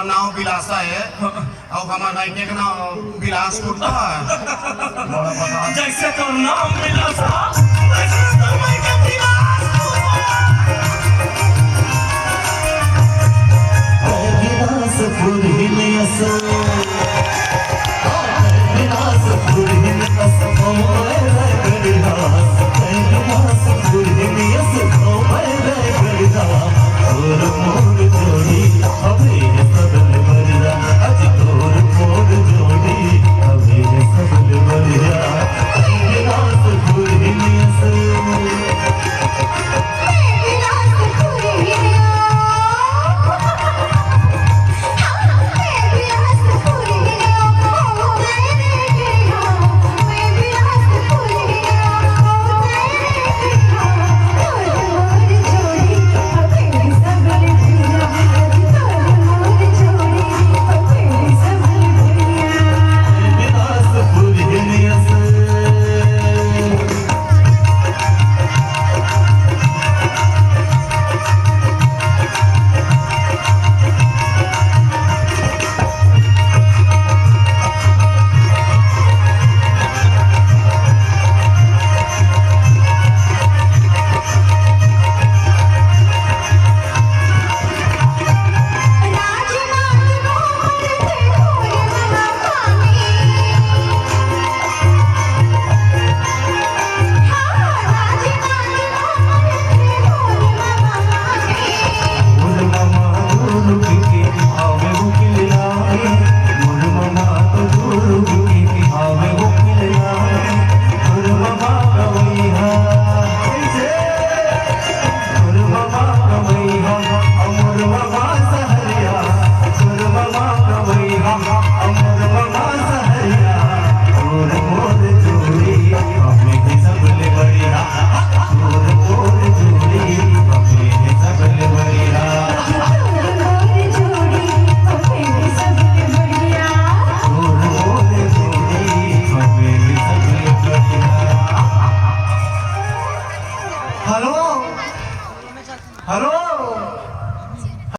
नाव बिलास आहे और हमार गायके के नाव बिलासपुर था बड़ा पता जैसे तो नाम मिला था वैसे तो मैं का बिलासपुर ही में असो